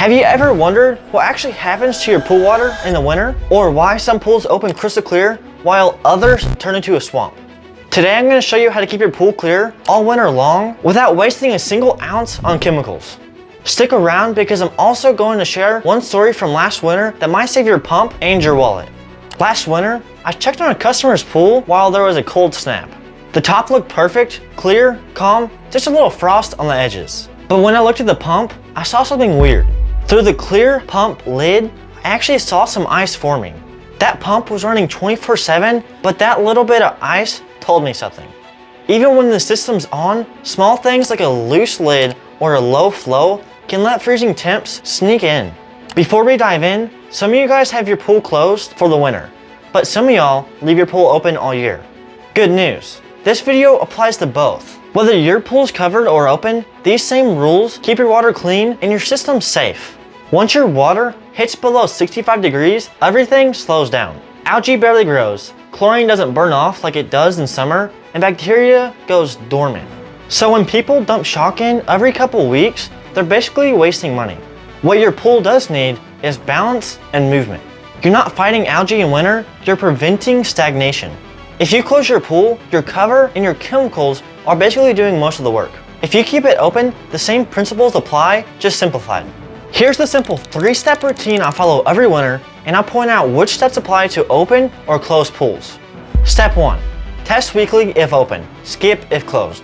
Have you ever wondered what actually happens to your pool water in the winter? Or why some pools open crystal clear while others turn into a swamp? Today I'm going to show you how to keep your pool clear all winter long without wasting a single ounce on chemicals. Stick around because I'm also going to share one story from last winter that might save your pump and your wallet. Last winter, I checked on a customer's pool while there was a cold snap. The top looked perfect, clear, calm, just a little frost on the edges. But when I looked at the pump, I saw something weird. Through the clear pump lid, I actually saw some ice forming. That pump was running 24/7, but that little bit of ice told me something. Even when the system's on, small things like a loose lid or a low flow can let freezing temps sneak in. Before we dive in, some of you guys have your pool closed for the winter, but some of y'all leave your pool open all year. Good news, this video applies to both. Whether your pool's covered or open, these same rules keep your water clean and your system safe. Once your water hits below 65 degrees, everything slows down. Algae barely grows, chlorine doesn't burn off like it does in summer, and bacteria goes dormant. So when people dump shock in every couple weeks, they're basically wasting money. What your pool does need is balance and movement. You're not fighting algae in winter, you're preventing stagnation. If you close your pool, your cover and your chemicals are basically doing most of the work. If you keep it open, the same principles apply, just simplified. Here's the simple 3-step routine I follow every winter, and I'll point out which steps apply to open or closed pools. Step 1. Test weekly if open, skip if closed.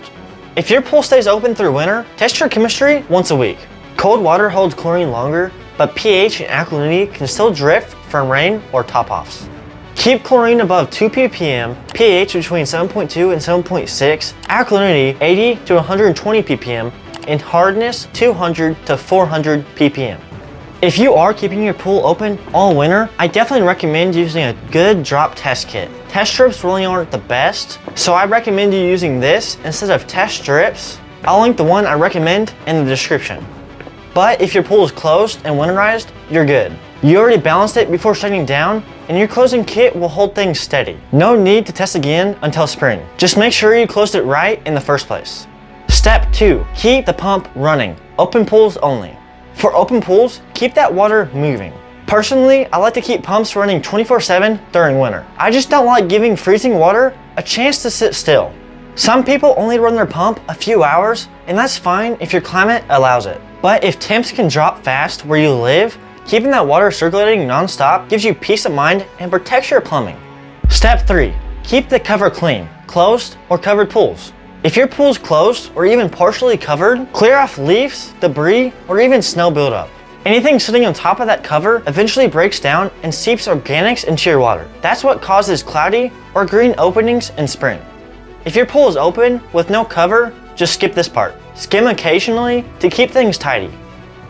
If your pool stays open through winter, test your chemistry once a week. Cold water holds chlorine longer, but pH and alkalinity can still drift from rain or top-offs. Keep chlorine above 2 ppm, pH between 7.2 and 7.6, alkalinity 80 to 120 ppm, and hardness 200 to 400 ppm. If you are keeping your pool open all winter, I definitely recommend using a good drop test kit. Test strips really aren't the best, so I recommend you using this instead of test strips. I'll link the one I recommend in the description. But if your pool is closed and winterized, you're good. You already balanced it before shutting down, and your closing kit will hold things steady. No need to test again until spring. Just make sure you closed it right in the first place. Step 2. Keep the pump running. Open pools only. For open pools, keep that water moving. Personally, I like to keep pumps running 24/7 during winter. I just don't like giving freezing water a chance to sit still. Some people only run their pump a few hours, and that's fine if your climate allows it. But if temps can drop fast where you live, keeping that water circulating non-stop gives you peace of mind and protects your plumbing. Step 3. Keep the cover clean, closed or covered pools. If your pool's closed or even partially covered, clear off leaves, debris, or even snow buildup. Anything sitting on top of that cover eventually breaks down and seeps organics into your water. That's what causes cloudy or green openings in spring. If your pool is open with no cover, just skip this part. Skim occasionally to keep things tidy.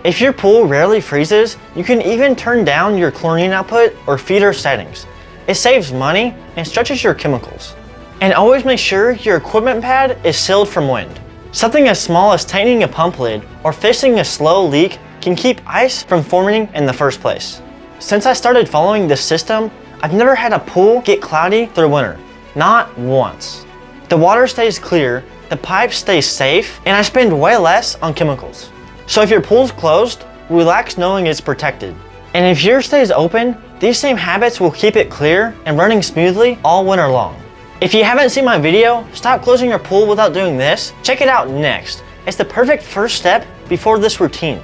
If your pool rarely freezes, you can even turn down your chlorine output or feeder settings. It saves money and stretches your chemicals. And always make sure your equipment pad is sealed from wind. Something as small as tightening a pump lid or fixing a slow leak can keep ice from forming in the first place. Since I started following this system, I've never had a pool get cloudy through winter. Not once. The water stays clear, the pipe stays safe, and I spend way less on chemicals. So if your pool's closed, relax knowing it's protected. And if yours stays open, these same habits will keep it clear and running smoothly all winter long. If you haven't seen my video, Stop Closing Your Pool Without Doing This, check it out next. It's the perfect first step before this routine.